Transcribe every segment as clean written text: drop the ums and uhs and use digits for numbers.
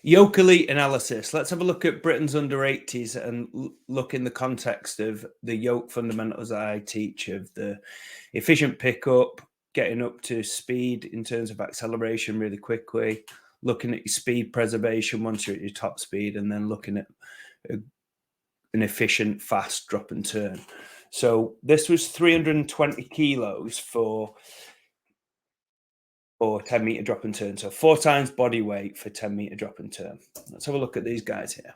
Yoke elite analysis. Let's have a look at Britain's under 80s and look in the context of the yoke fundamentals that I teach of the efficient pickup, getting up to speed in terms of acceleration really quickly, looking at your speed preservation once you're at your top speed, and then looking at a, an efficient, fast drop and turn. So this was 320 kilos for 10-meter drop and turn. So 4 times body weight for 10-meter drop and turn. Let's have a look at these guys here.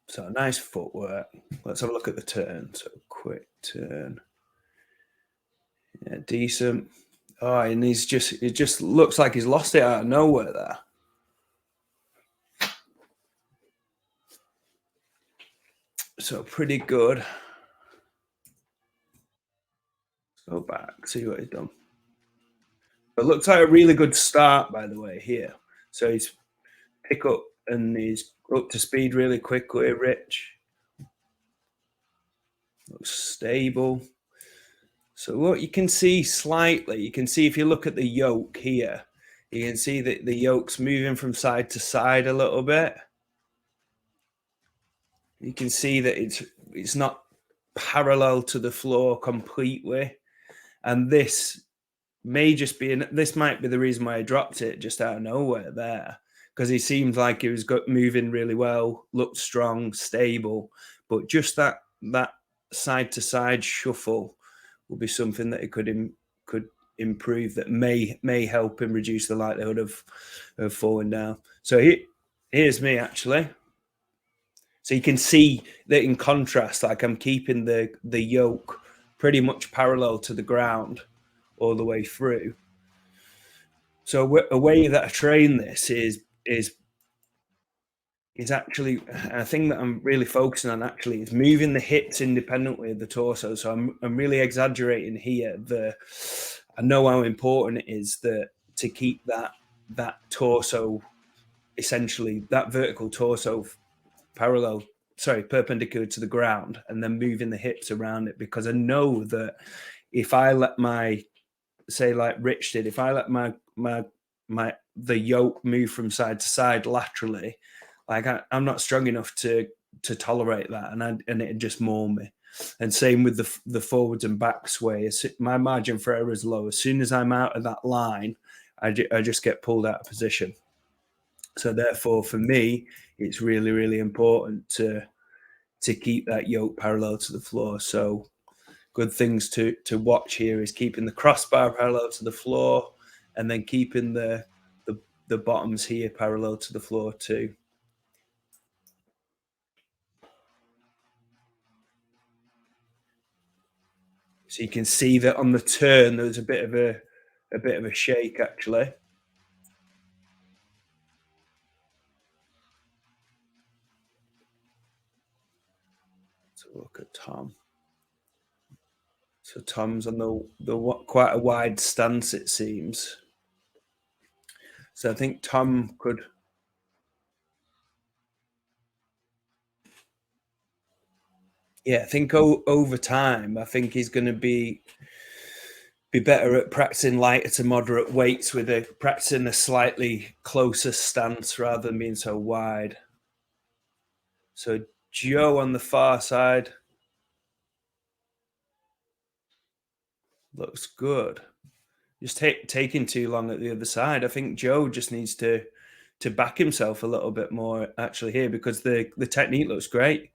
So nice footwork. Let's have a look at the turn. So quick turn. Yeah, decent. Oh, and it just looks like he's lost it out of nowhere there. So pretty good. Go back, see what he's done. It looks like a really good start, by the way, here. So he's pick up and he's up to speed really quickly, Rich. Looks stable. So what you can see slightly, you can see if you look at the yoke here, you can see that the yoke's moving from side to side a little bit. You can see that it's not parallel to the floor completely. And this this might be the reason why I dropped it just out of nowhere there. Because he seemed like he was moving really well, looked strong, stable, but just that side to side shuffle will be something that it could improve that may help him reduce the likelihood of falling down. So here's me actually. So you can see that in contrast, like I'm keeping the yoke pretty much parallel to the ground all the way through. So a way that I train this is actually a thing that I'm really focusing on. Actually, is moving the hips independently of the torso. So I'm really exaggerating here. I know how important it is that to keep that torso, essentially that vertical torso perpendicular to the ground, and then moving the hips around it, because I know that if I let say like Rich did, if I let the yoke move from side to side laterally, like I'm not strong enough to tolerate that, and it'd just maul me. And same with the forwards and back sway. My margin for error is low. As soon as I'm out of that line, I just get pulled out of position. So therefore, for me, it's really, really important to keep that yoke parallel to the floor. So good things to watch here is keeping the crossbar parallel to the floor, and then keeping the bottoms here parallel to the floor too. So you can see that on the turn there was a bit of a shake actually. Let's look at Tom. So Tom's on the quite a wide stance, it seems. So I think Tom could. Yeah, I think over time, I think he's going to be better at practicing lighter to moderate weights with practicing a slightly closer stance rather than being so wide. So Joe on the far side looks good. Just taking too long at the other side. I think Joe just needs to back himself a little bit more actually here, because the technique looks great.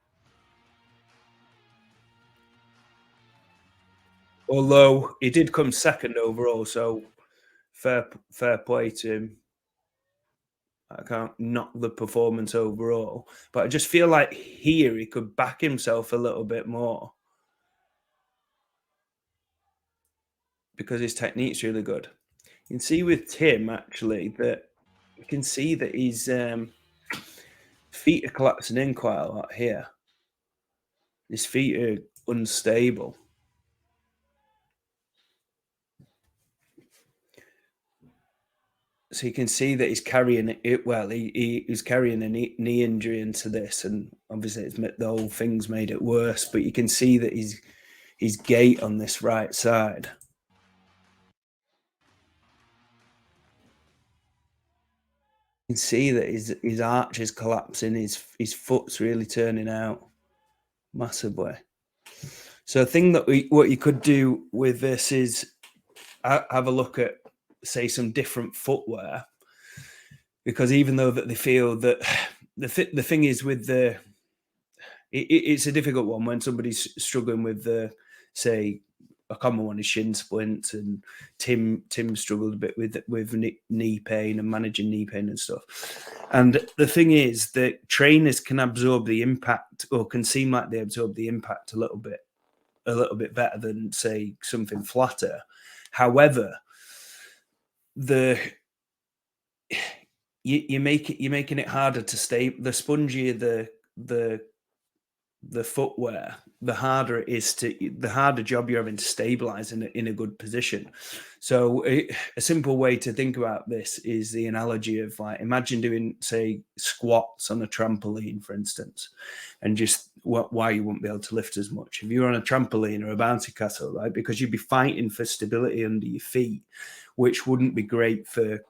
Although he did come second overall, so fair play to him. I can't knock the performance overall, but I just feel like here he could back himself a little bit more, because his technique's really good. You can see with Tim actually that you can see that his feet are collapsing in quite a lot here. His feet are unstable. So you can see that he's carrying it well. He's carrying a knee injury into this, and obviously the whole thing's made it worse. But you can see that his gait on this right side. can see that his arch is collapsing, his foot's really turning out massively. So a thing that what you could do with this is have a look at, say, some different footwear, because even though that they feel that the thing is with it's a difficult one when somebody's struggling with the, say, a common one is shin splints, and Tim struggled a bit with knee pain and managing knee pain and stuff. And the thing is that trainers can absorb the impact, or can seem like they absorb the impact a little bit better than, say, something flatter. However, you're making it harder to stay. The spongier the footwear, the harder it is the harder job you're having to stabilize in a good position. So a simple way to think about this is the analogy of, like, imagine doing, say, squats on a trampoline, for instance, and just why you wouldn't be able to lift as much if you're on a trampoline or a bouncy castle, right? Because you'd be fighting for stability under your feet, which wouldn't be great for,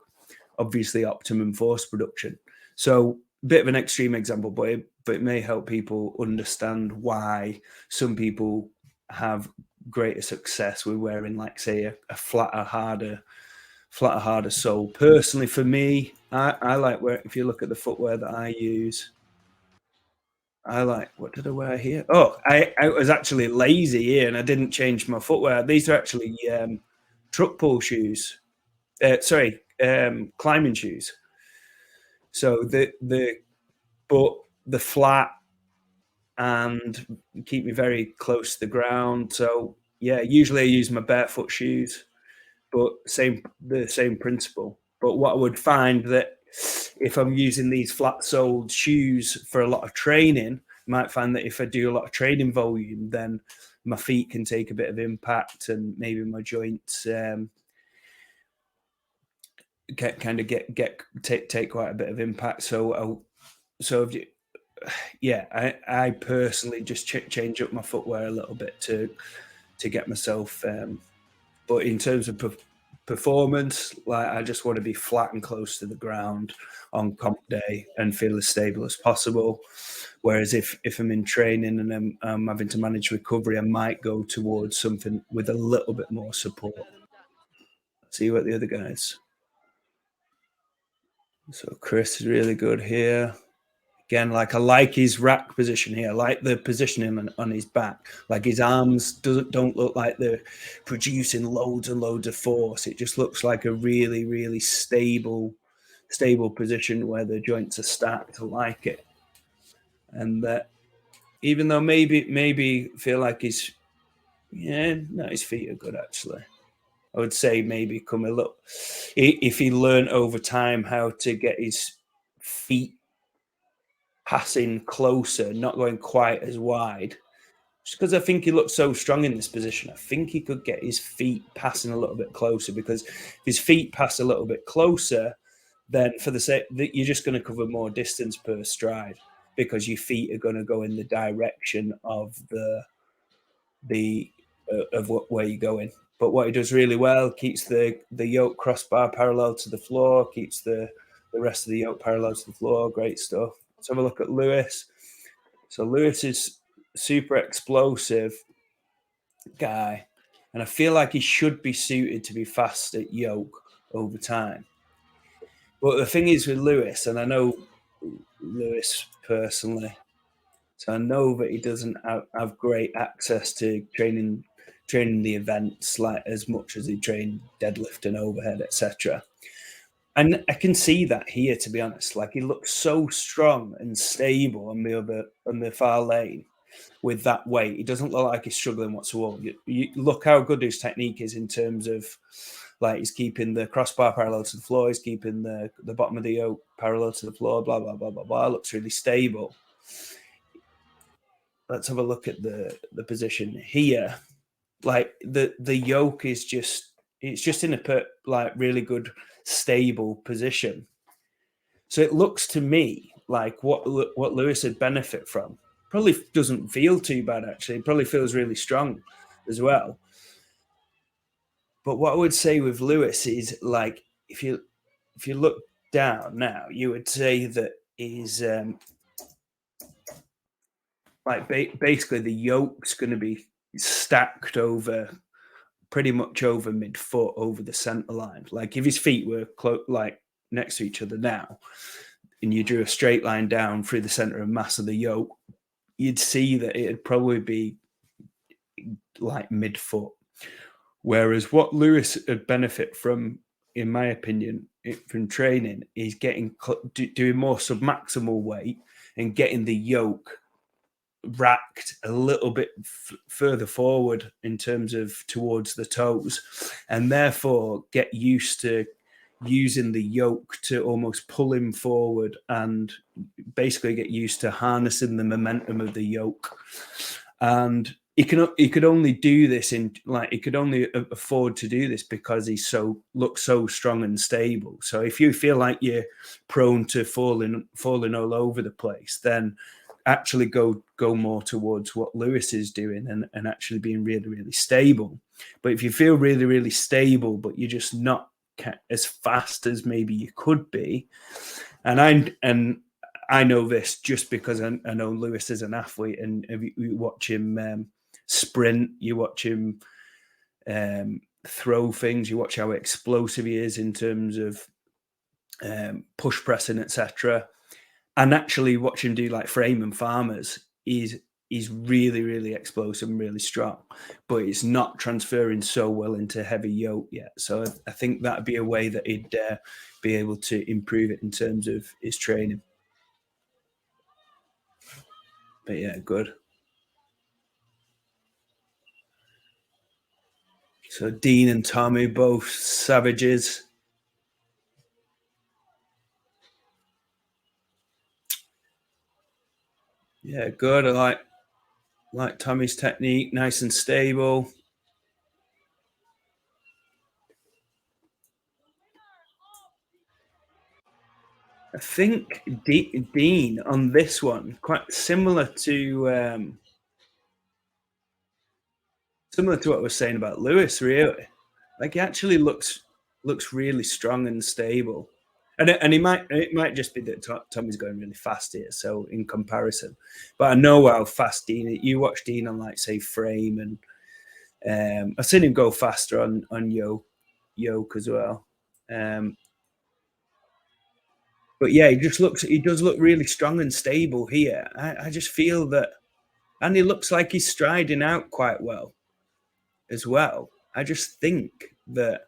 obviously, optimum force production. So bit of an extreme example, but it may help people understand why some people have greater success with wearing, like, say, a flatter, harder sole. Personally, for me, I like if you look at the footwear that I use, I like, what did I wear here? Oh, I was actually lazy here and I didn't change my footwear. These are actually truck pull shoes. Sorry, climbing shoes. So but the flat and keep me very close to the ground. So yeah, usually I use my barefoot shoes, but the same principle. But what I would find that if I'm using these flat-soled shoes for a lot of training, I might find that if I do a lot of training volume, then my feet can take a bit of impact, and maybe my joints take quite a bit of impact. So if you, yeah, I personally just change up my footwear a little bit to get myself. But in terms of performance, like, I just want to be flat and close to the ground on comp day and feel as stable as possible. Whereas if I'm in training and I'm having to manage recovery, I might go towards something with a little bit more support. See what the other guys. So Chris is really good here. Again, like, I like his rack position here. I like the positioning on his back. Like, his arms don't look like they're producing loads and loads of force. It just looks like a really, really stable position where the joints are stacked. I like it. And that, even though maybe feel like his feet are good, actually. I would say maybe come a little, if he learned over time how to get his feet passing closer, not going quite as wide. Just because I think he looks so strong in this position, I think he could get his feet passing a little bit closer, because if his feet pass a little bit closer, then for the sake that you're just going to cover more distance per stride, because your feet are going to go in the direction of where you're going. But what he does really well, keeps the yoke crossbar parallel to the floor, keeps the rest of the yoke parallel to the floor. Great stuff. Let's have a look at Lewis. So Lewis is super explosive guy, and I feel like he should be suited to be fast at yoke over time. But the thing is with Lewis, and I know Lewis personally, so I know that he doesn't have great access to training the events, like, as much as he trained deadlift and overhead, etc. And I can see that here, to be honest. Like, he looks so strong and stable on the far lane with that weight. He doesn't look like he's struggling whatsoever. You look how good his technique is in terms of, like, he's keeping the crossbar parallel to the floor, he's keeping the bottom of the yoke parallel to the floor, blah, blah, blah, blah, blah. Looks really stable. Let's have a look at the position here. Like, the yoke is just in a really good stable position. So it looks to me like what Lewis would benefit from. Probably doesn't feel too bad, actually. It probably feels really strong as well. But what I would say with Lewis is, like, if you look down now, you would say that is like basically the yoke's going to be stacked over pretty much over midfoot over the center line. Like if his feet were like next to each other now, and you drew a straight line down through the center of mass of the yoke, you'd see that it'd probably be like midfoot. Whereas what Lewis would benefit from, in my opinion, from training is getting doing more submaximal weight and getting the yoke racked a little bit further forward in terms of towards the toes, and therefore get used to using the yoke to almost pull him forward and basically get used to harnessing the momentum of the yoke. And he could only do this he could only afford to do this because he looks so strong and stable. So if you feel like you're prone to falling all over the place, then actually go more towards what Lewis is doing and actually being really, really stable. But if you feel really, really stable, but you're just not as fast as maybe you could be, and I know this just because I know Lewis is an athlete, and you watch him sprint, you watch him throw things, you watch how explosive he is in terms of push pressing, etc. And actually watch him do like frame and farmers. He's really, really explosive and really strong, but it's not transferring so well into heavy yoke yet. So I think that'd be a way that he'd be able to improve it in terms of his training. But yeah, good. So Dean and Tommy, both savages. Yeah, good. I like Tommy's technique, nice and stable. I think Dean on this one, quite similar to what I was saying about Lewis, really. Like he actually looks really strong and stable, and it might just be that Tommy's going really fast here. So in comparison, but I know how fast Dean. You watch Dean on like say frame, and I've seen him go faster on Yoke as well. Um, but yeah, he does look really strong and stable here. I just feel that, and he looks like he's striding out quite well as well. I just think that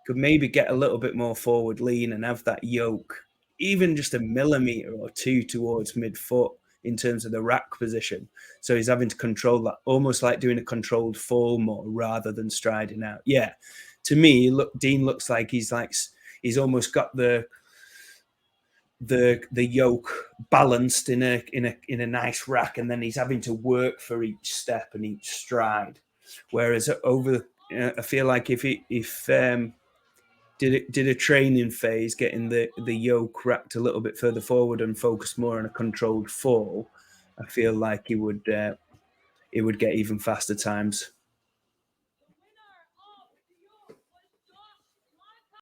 could maybe get a little bit more forward lean and have that yoke, even just a millimeter or two towards midfoot in terms of the rack position. So he's having to control that, almost like doing a controlled fall more rather than striding out. Yeah, to me, Dean looks like he's almost got the yoke balanced in a nice rack, and then he's having to work for each step and each stride. Whereas I feel like if did a training phase, getting the yoke racked a little bit further forward and focus more on a controlled fall, I feel like it would get even faster times.